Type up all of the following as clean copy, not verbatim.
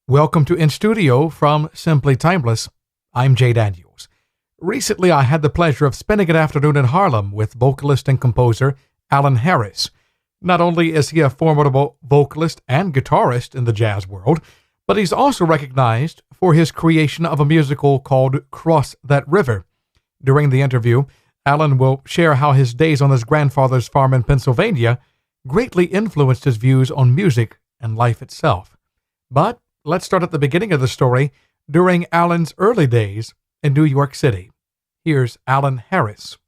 Welcome to In Studio from Simply Timeless. I'm Jay Daniels. Recently, I had the pleasure of spending an afternoon in Harlem with vocalist and composer Allan Harris. Not only is he a formidable vocalist and guitarist in the jazz world, but he's also recognized for his creation of a musical called Cross That River. During the interview, Allan will share how his days on his grandfather's farm in Pennsylvania greatly influenced his views on music and life itself. But let's start at the beginning of the story, during Allan's early days in New York City. Here's Allan Harris.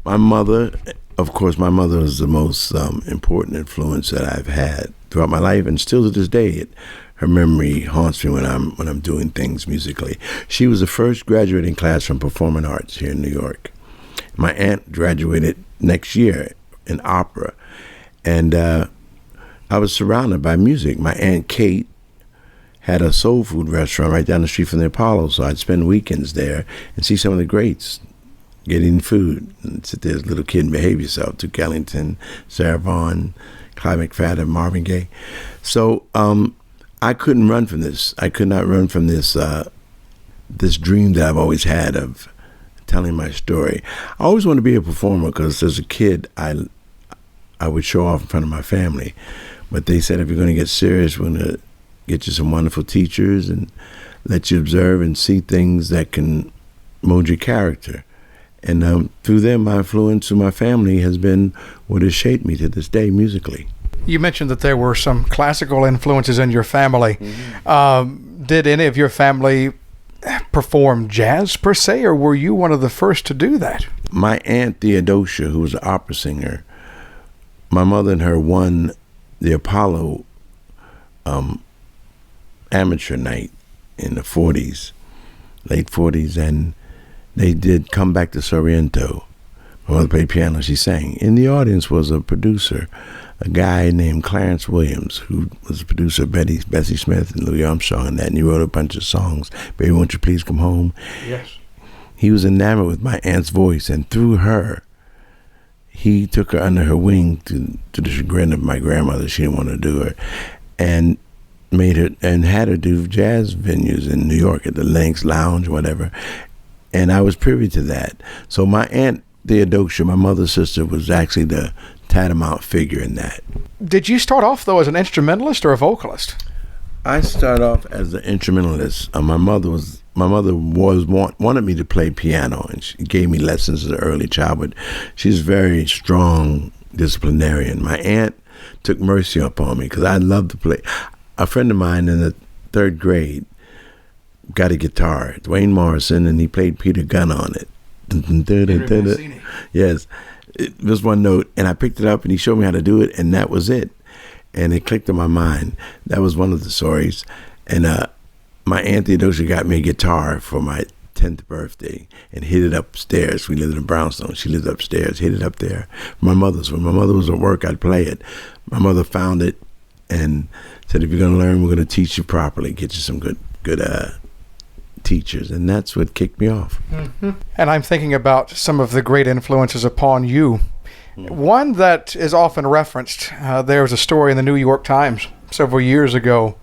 My mother, of course, my mother is the most important influence that I've had throughout my life, and still to this day, her memory haunts me when I'm doing things musically. She was the first graduating class from performing arts here in New York. My aunt graduated next year in opera, and I was surrounded by music. My Aunt Kate had a soul food restaurant right down the street from the Apollo, so I'd spend weekends there and see some of the greats getting food and sit there as a little kid and behave yourself. Duke Ellington, Sarah Vaughan, Clyde McFadden, Marvin Gaye. So I couldn't run from this. I could not run from this this dream that I've always had of telling my story. I always wanted to be a performer because as a kid, I would show off in front of my family. But they said, if you're going to get serious, we're going to get you some wonderful teachers and let you observe and see things that can mold your character. And through them, my influence through my family has been what has shaped me to this day musically. You mentioned that there were some classical influences in your family. Mm-hmm. Did any of your family perform jazz per se, or were you one of the first to do that? My Aunt Theodosia, who was an opera singer, my mother and her won the Apollo amateur night in the 40s, late 40s, and they did Come Back to Sorrento. My mother played piano, she sang. In the audience was a producer, a guy named Clarence Williams, who was a producer of Bessie Smith and Louis Armstrong and that, and he wrote a bunch of songs. Baby, Won't You Please Come Home? Yes. He was enamored with my aunt's voice, and through her, he took her under her wing to the chagrin of my grandmother. She didn't want to do her, and made her and had her do jazz venues in New York at the Lynx Lounge, whatever. And I was privy to that. So my Aunt Theodosia, my mother's sister, was actually the tantamount figure in that. Did you start off, though, as an instrumentalist or a vocalist? I started off as an instrumentalist. My mother wanted me to play piano, and she gave me lessons as an early child, but she's a very strong disciplinarian. My aunt took mercy upon me because I loved to play. A friend of mine in the third grade got a guitar, Dwayne Morrison, and he played Peter Gunn on it. Yes, it was one note, and I picked it up, and he showed me how to do it, and that was it. And it clicked in my mind. That was one of the stories. And my Aunt Theodosia got me a guitar for my 10th birthday and hid it upstairs. We lived in Brownstone. She lived upstairs, hid it up there. When my mother was at work, I'd play it. My mother found it and said, if you're going to learn, we're going to teach you properly, get you some good teachers. And that's what kicked me off. Mm-hmm. And I'm thinking about some of the great influences upon you. Mm-hmm. One that is often referenced, there was a story in the New York Times several years ago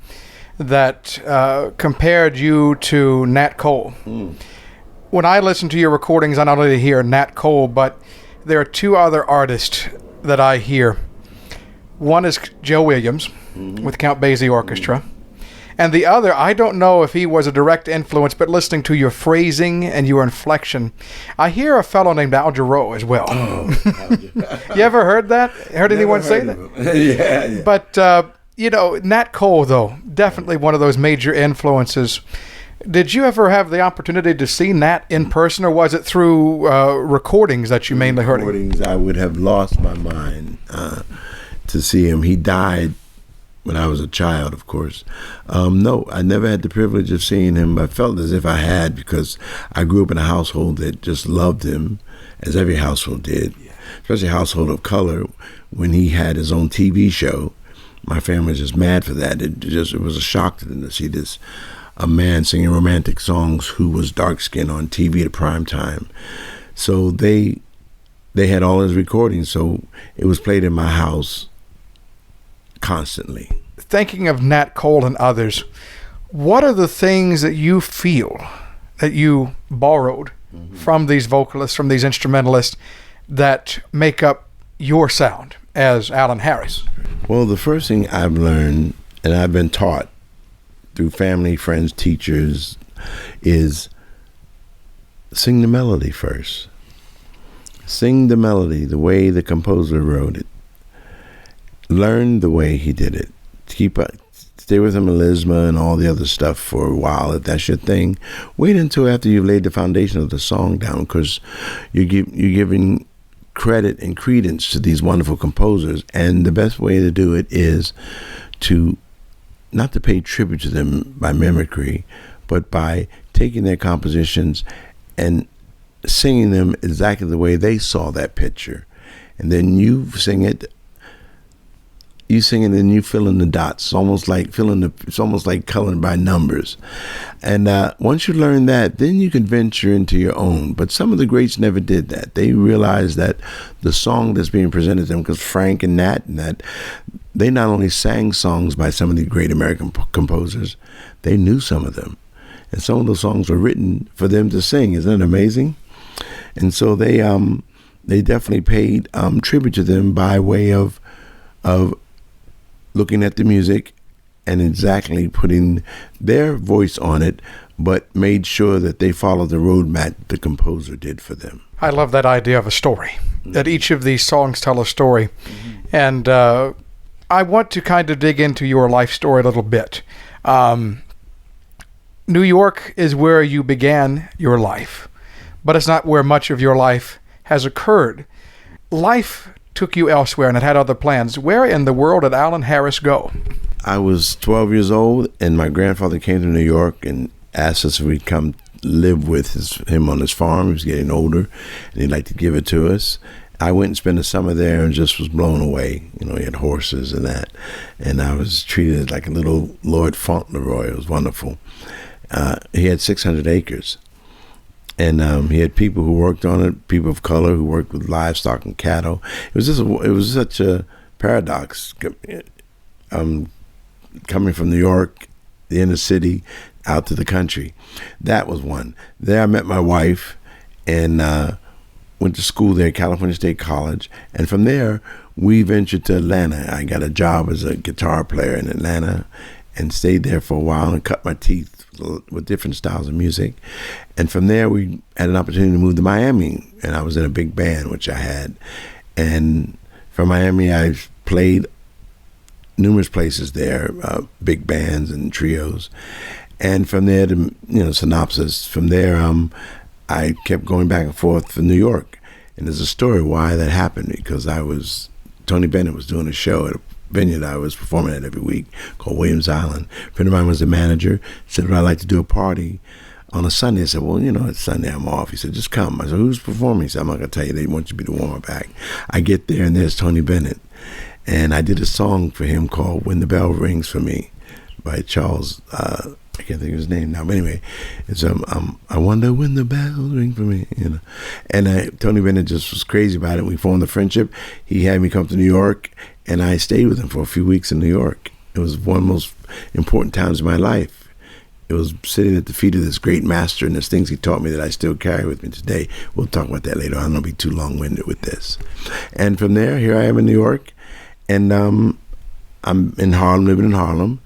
that compared you to Nat Cole. Mm. When I listen to your recordings, I not only hear Nat Cole, but there are two other artists that I hear. One is Joe Williams with Count Basie Orchestra. And the other, I don't know if he was a direct influence, but listening to your phrasing and your inflection, I hear a fellow named Al Jarreau as well. Oh, you ever heard that? Heard anyone say that? Yeah. But, Nat Cole, though, definitely one of those major influences. Did you ever have the opportunity to see Nat in person, or was it through recordings that you mainly heard him? Recordings, I would have lost my mind to see him. He died when I was a child, of course. No, I never had the privilege of seeing him. I felt as if I had, because I grew up in a household that just loved him, as every household did, especially a household of color. When he had his own TV show, my family was just mad for that. It was a shock to them to see a man singing romantic songs who was dark-skinned on TV at prime time. So they had all his recordings, so it was played in my house constantly. Thinking of Nat Cole and others, What are the things that you feel that you borrowed from these vocalists, from these instrumentalists, that make up your sound as Allan Harris? Well, the first thing I've learned, and I've been taught through family, friends, teachers, is sing the melody first. Sing the melody the way the composer wrote it. Learn the way he did it. Stay with him, melisma and all the other stuff for a while. If that's your thing, wait until after you've laid the foundation of the song down, because you're giving credit and credence to these wonderful composers. And the best way to do it is to not to pay tribute to them by mimicry, but by taking their compositions and singing them exactly the way they saw that picture. And then you sing it and you fill in the dots. It's almost like coloring by numbers. And once you learn that, then you can venture into your own. But some of the greats never did that. They realized that the song that's being presented to them, because Frank and Nat and that, they not only sang songs by some of the great American composers, they knew some of them. And some of those songs were written for them to sing. Isn't it amazing? And so they definitely paid tribute to them by way of looking at the music and exactly putting their voice on it, but made sure that they followed the roadmap the composer did for them. I love that idea of a story, that each of these songs tell a story. And I want to kind of dig into your life story a little bit. New York is where you began your life, but it's not where much of your life has occurred. Life took you elsewhere and it had other plans. Where in the world did Allan Harris go? I was 12 years old, and my grandfather came to New York and asked us if we'd come live with him on his farm. He was getting older, and he'd like to give it to us. I went and spent the summer there and just was blown away. You know, he had horses and that, and I was treated like a little Lord Fauntleroy. It was wonderful. He had 600 acres. And he had people who worked on it, people of color who worked with livestock and cattle. It was such a paradox, coming from New York, the inner city, out to the country. That was one. There I met my wife and went to school there at California State College. And from there, we ventured to Atlanta. I got a job as a guitar player in Atlanta and stayed there for a while and cut my teeth with different styles of music. And from there, we had an opportunity to move to Miami, and I was in a big band, which I had. And from Miami, I played numerous places there, big bands and trios. And from there, synopsis. From there, I kept going back and forth to New York. And there's a story why that happened, because Tony Bennett was doing a show at a venue that I was performing at every week called Williams Island. A friend of mine was the manager, said, would I like to do a party on a Sunday? I said, well, it's Sunday, I'm off. He said, just come. I said, who's performing? He said, I'm not going to tell you. They want you to be the warm-up act. I get there, and there's Tony Bennett. And I did a song for him called When the Bell Rings for Me by Charles, I can't think of his name now, but anyway, it's I wonder when the bell rings for me, And Tony Bennett just was crazy about it. We formed a friendship. He had me come to New York, and I stayed with him for a few weeks in New York. It was one of the most important times of my life. It was sitting at the feet of this great master, and there's things he taught me that I still carry with me today. We'll talk about that later. I don't want to be too long-winded with this. And from there, here I am in New York, and I'm in Harlem, living in Harlem.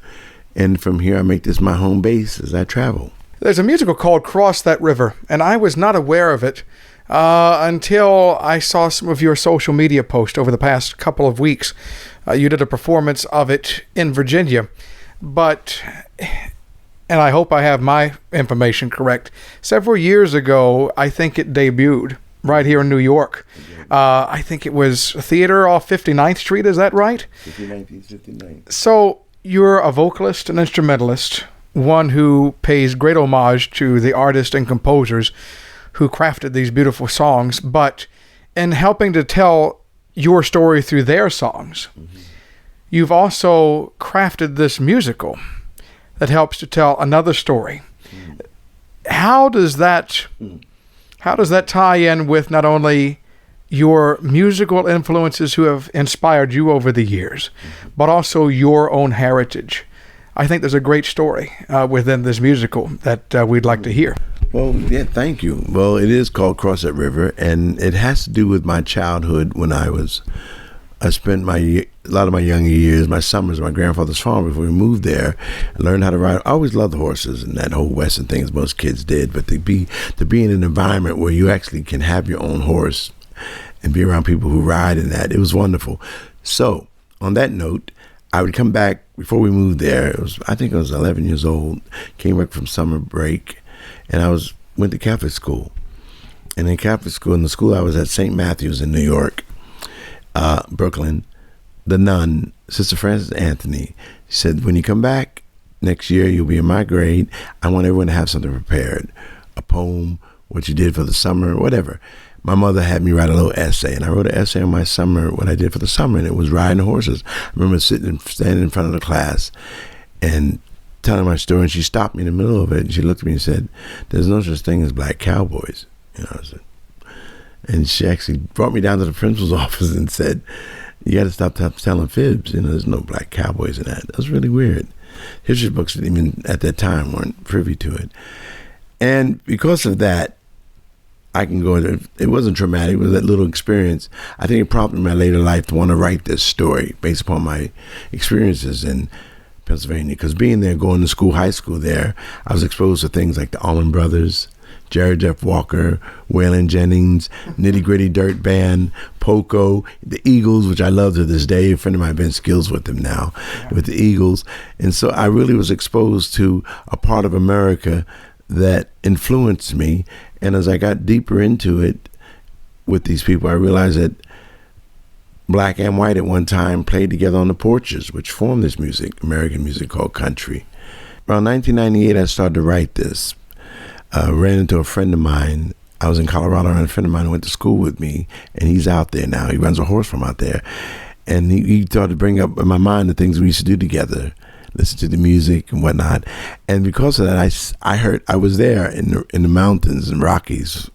And from here, I make this my home base as I travel. There's a musical called Cross That River, and I was not aware of it until I saw some of your social media posts over the past couple of weeks. You did a performance of it in Virginia, and I hope I have my information correct. Several years ago, I think it debuted right here in New York. I think it was a theater off 59th Street, is that right? 59th. So you're a vocalist and instrumentalist, one who pays great homage to the artists and composers who crafted these beautiful songs, but in helping to tell your story through their songs, you've also crafted this musical that helps to tell another story. How does that tie in with not only your musical influences who have inspired you over the years, but also your own heritage? I think there's a great story within this musical that we'd like to hear. Well, yeah, thank you. Well, it is called Cross That River, and it has to do with my childhood when I spent a lot of my younger years, my summers, at my grandfather's farm before we moved there. I learned how to ride. I always loved horses and that whole Western thing, as most kids did. But to be in an environment where you actually can have your own horse and be around people who ride in that, it was wonderful. So, on that note, I would come back before we moved there. I think I was 11 years old. Came back from summer break, and went to Catholic school. And in Catholic school, in the school I was at, St. Matthew's in New York, Brooklyn, the nun, Sister Frances Anthony, said, when you come back next year, you'll be in my grade. I want everyone to have something prepared, a poem, what you did for the summer, whatever. My mother had me write a little essay, and I wrote an essay on my summer, what I did for the summer, and it was riding horses. I remember standing in front of the class and telling my story, and she stopped me in the middle of it, and she looked at me and said, there's no such thing as black cowboys. I said, and she actually brought me down to the principal's office and said, you got to stop telling fibs. There's no black cowboys in that. That was really weird. History books, even at that time, weren't privy to it. And because of that, I can go into, it wasn't traumatic, it was that little experience. I think it prompted my later life to want to write this story based upon my experiences in Pennsylvania. Because being there, going to school, high school there, I was exposed to things like the Allan Brothers, Jerry Jeff Walker, Waylon Jennings, Nitty Gritty Dirt Band, Poco, the Eagles, which I love to this day. A friend of mine, Ben Skills, with them now, with the Eagles. And so I really was exposed to a part of America that influenced me. And as I got deeper into it with these people, I realized that black and white at one time played together on the porches, which formed this music, American music called country. Around 1998, I started to write this. Ran into a friend of mine. I was in Colorado, and a friend of mine who went to school with me, and he's out there now. He runs a horse farm out there. And he started to bring up in my mind the things we used to do together, listen to the music and whatnot. And because of that, I was there in the mountains and Rockies.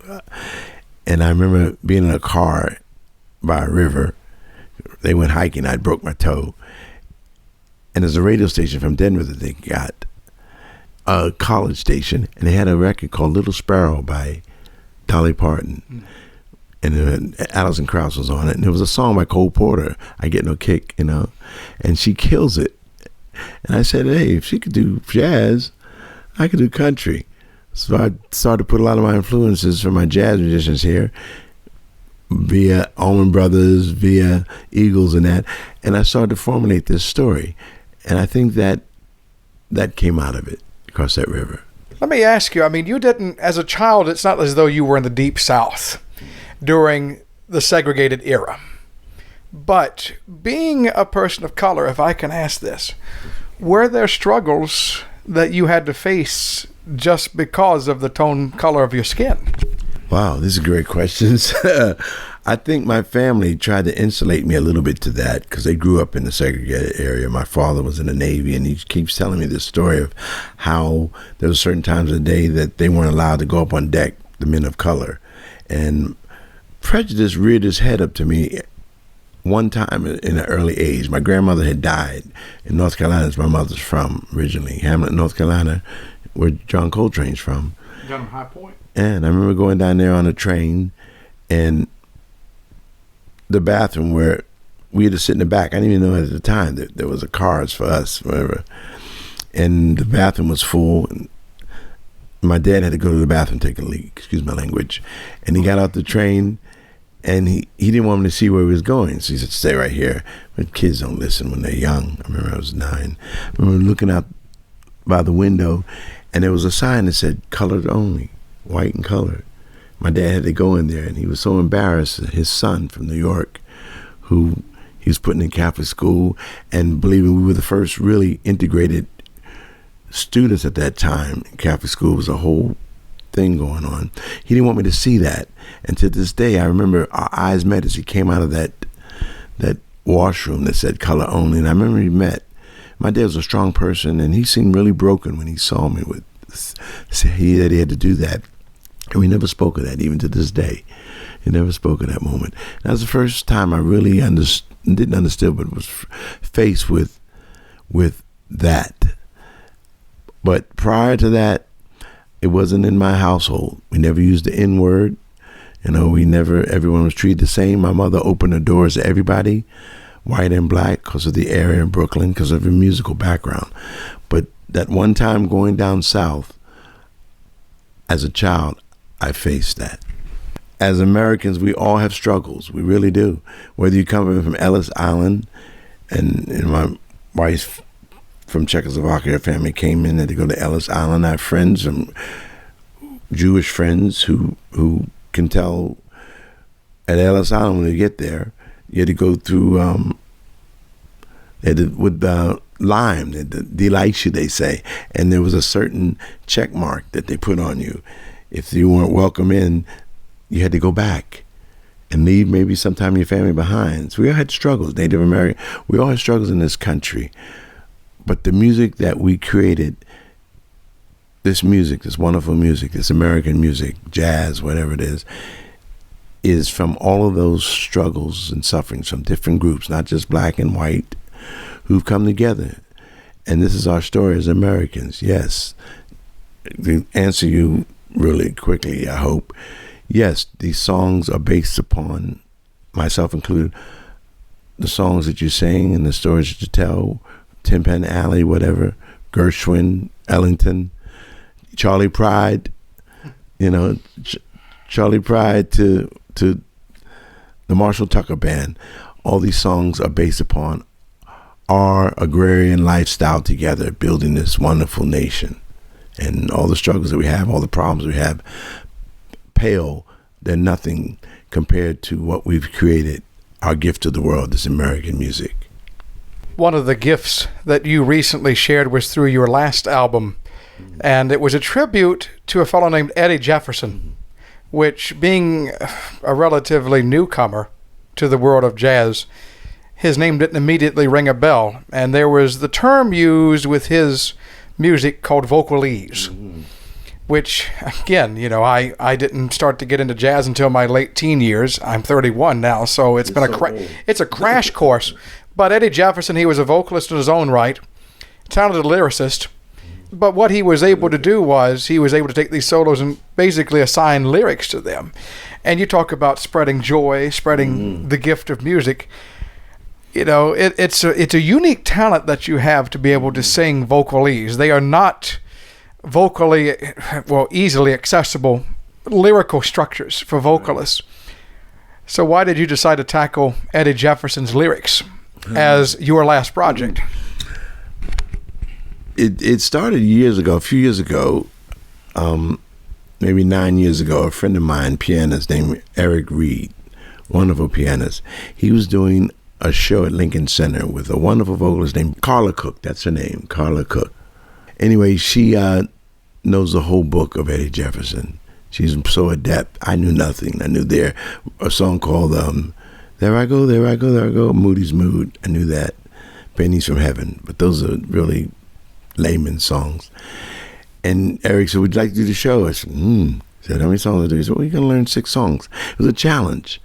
And I remember being in a car by a river. They went hiking. I broke my toe. And there's a radio station from Denver that they got, a college station, and they had a record called Little Sparrow by Dolly Parton. And Alison Krauss was on it. And there was a song by Cole Porter, I Get No Kick, and she kills it. And I said, hey, if she could do jazz, I could do country. So I started to put a lot of my influences from my jazz musicians here via Allman Brothers, via Eagles and that. And I started to formulate this story. And I think that came out of it, Across That River. Let me ask you, you didn't, as a child, it's not as though you were in the Deep South during the segregated era. But being a person of color, if I can ask this, were there struggles that you had to face just because of the tone color of your skin? Wow, these are great questions. I think my family tried to insulate me a little bit to that because they grew up in the segregated area. My father was in the Navy, and he keeps telling me this story of how there were certain times of the day that they weren't allowed to go up on deck, the men of color. And prejudice reared its head up to me one time in an early age. My grandmother had died in North Carolina, as my mother's from originally, Hamlet, North Carolina, where John Coltrane's from. Down on High Point. And I remember going down there on a train, and the bathroom where we had to sit in the back. I didn't even know at the time that there was a cars for us, whatever. And the bathroom was full. And my dad had to go to the bathroom, take a leak, excuse my language. And he got out the train, and he didn't want me to see where he was going. So he said, stay right here. But kids don't listen when they're young. I remember I was 9. I remember looking out by the window, and there was a sign that said, colored only, white and colored. My dad had to go in there, and he was so embarrassed. His son from New York, who he was putting in Catholic school, and believing we were the first really integrated students at that time. Catholic school was a whole thing going on. He didn't want me to see that. And to this day, I remember our eyes met as he came out of that washroom that said color only. And I remember he met. My dad was a strong person, and he seemed really broken when he saw me that he had to do that. And we never spoke of that, even to this day. He never spoke of that moment. That was the first time I really didn't understand, but was faced with that. But prior to that, it wasn't in my household. We never used the N word. Everyone was treated the same. My mother opened the doors to everybody, white and black, because of the area in Brooklyn, because of her musical background. But that one time going down south, as a child, I faced that. As Americans, we all have struggles. We really do. Whether you come from Ellis Island, and my wife from Czechoslovakia, her family came in, had to go to Ellis Island. I have friends, Jewish friends, who can tell at Ellis Island when you get there, you had to go through with lime, the delicia, they say, and there was a certain check mark that they put on you. If you weren't welcome in, you had to go back and leave maybe sometime your family behind. So we all had struggles, Native American. We all had struggles in this country. But the music that we created, this music, this wonderful music, this American music, jazz, whatever it is from all of those struggles and sufferings from different groups, not just black and white, who've come together. And this is our story as Americans. Yes. To answer you really quickly, I hope. Yes, these songs are based upon, myself included, the songs that you sing and the stories that you tell, Tin Pan Alley, whatever, Gershwin, Ellington, Charlie Pride, Charlie Pride to the Marshall Tucker Band. All these songs are based upon our agrarian lifestyle together, building this wonderful nation. And all the struggles that we have, all the problems we have, pale, they're nothing compared to what we've created, our gift to the world, this American music. One of the gifts that you recently shared was through your last album, and it was a tribute to a fellow named Eddie Jefferson, which, being a relatively newcomer to the world of jazz, his name didn't immediately ring a bell, and there was the term used with his music called vocalese, which, again, I didn't start to get into jazz until my late teen years. I'm 31 now, so it's a crash course. But Eddie Jefferson, he was a vocalist in his own right, talented lyricist. But what he was able to do was he was able to take these solos and basically assign lyrics to them. And you talk about spreading joy, spreading the gift of music. It's a unique talent that you have to be able to sing vocalese. They are not easily accessible lyrical structures for vocalists. So why did you decide to tackle Eddie Jefferson's lyrics as your last project? It started a few years ago, maybe 9 years ago. A friend of mine, pianist named Eric Reed, wonderful pianist, he was doing a show at Lincoln Center with a wonderful vocalist named Carla Cook. That's her name, Carla Cook. Anyway, she knows the whole book of Eddie Jefferson. She's so adept. I knew nothing. I knew a song called There I Go, There I Go, There I Go, Moody's Mood. I knew that. Pennies from Heaven. But those are really layman songs. And Eric said, would you like to do the show? I said, He said, how many songs do you do? He said, well, you're going to learn 6 songs. It was a challenge.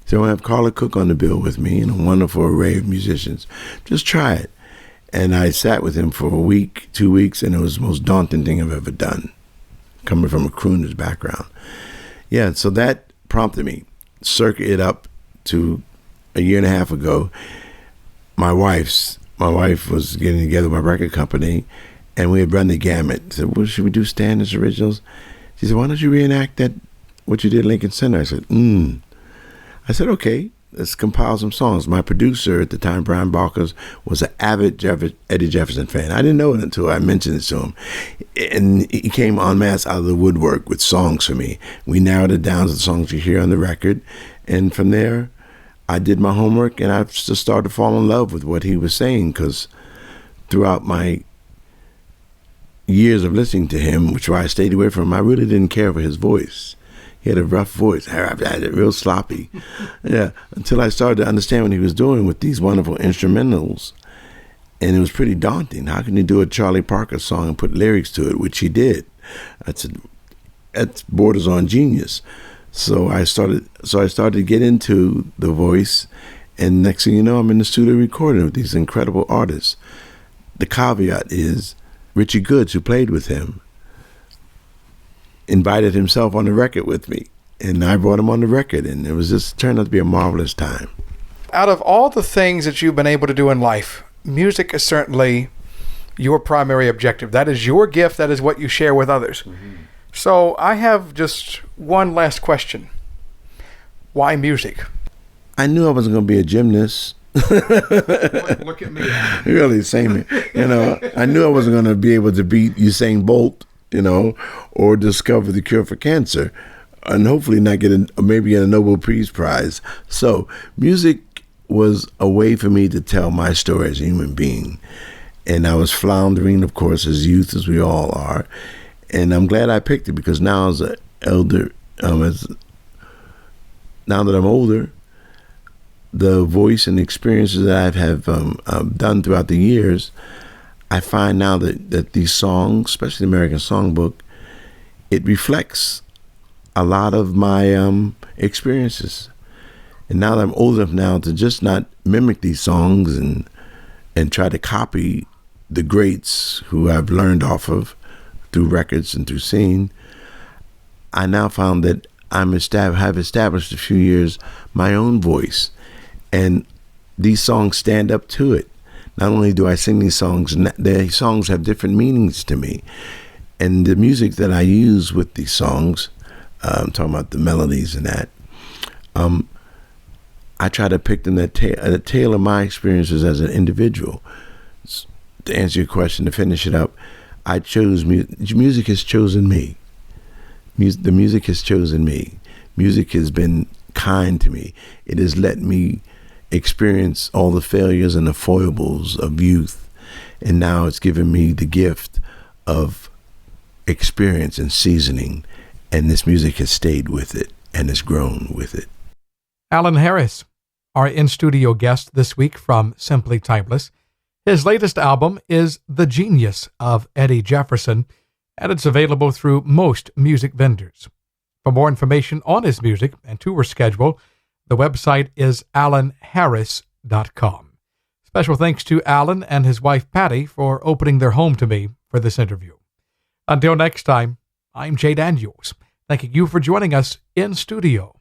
So I have Carla Cook on the bill with me and a wonderful array of musicians. Just try it. And I sat with him for a week, 2 weeks, and it was the most daunting thing I've ever done, coming from a crooner's background. Yeah, so that prompted me. Circle it up to a year and a half ago. My wife was getting together with my record company, and we had run the gamut. I said, well, should we do standards, originals? She said, why don't you reenact what you did at Lincoln Center? I said, I said, okay, let's compile some songs. My producer at the time, Brian Barkers, was an avid Eddie Jefferson fan. I didn't know it until I mentioned it to him. And he came en masse out of the woodwork with songs for me. We narrowed it down to the songs you hear on the record. And from there, I did my homework, and I just started to fall in love with what he was saying, because throughout my years of listening to him, which I stayed away from him, I really didn't care for his voice. He had a rough voice. I had it real sloppy. Yeah, until I started to understand what he was doing with these wonderful instrumentals. And it was pretty daunting. How can you do a Charlie Parker song and put lyrics to it, which he did? That borders on genius. So I started to get into the voice, and next thing you know, I'm in the studio recording with these incredible artists. The caveat is Richie Goods, who played with him, invited himself on the record with me, and I brought him on the record, and turned out to be a marvelous time. Out of all the things that you've been able to do in life, music is certainly your primary objective. That is your gift. That is what you share with others. Mm-hmm. So I have just one last question. Why music? I knew I wasn't going to be a gymnast. Look at me. Really, same. I knew I wasn't going to be able to beat Usain Bolt, or discover the cure for cancer, and hopefully not maybe get a Nobel Peace Prize. So music was a way for me to tell my story as a human being. And I was floundering, of course, as youth, as we all are. And I'm glad I picked it, because now as an elder, now that I'm older, the voice and experiences that I have done throughout the years, I find now that these songs, especially the American Songbook, it reflects a lot of my experiences. And now that I'm old enough now to just not mimic these songs and try to copy the greats who I've learned off of through records and through seeing, I now found that have established a few years my own voice, and these songs stand up to it. Not only do I sing these songs, the songs have different meanings to me, and the music that I use with these songs, I'm talking about the melodies and that, I try to pick them that tailor my experiences as an individual. To answer your question, to finish it up, I chose music has chosen me. The music has chosen me. Music has been kind to me. It has let me experience all the failures and the foibles of youth, and now it's given me the gift of experience and seasoning, and this music has stayed with it and has grown with it. Allan Harris, our in-studio guest this week from Simply Timeless. His latest album is The Genius of Eddie Jefferson, and it's available through most music vendors. For more information on his music and tour schedule, the website is allanharris.com. Special thanks to Allan and his wife Patty for opening their home to me for this interview. Until next time, I'm Jay Daniels, thanking you for joining us in studio.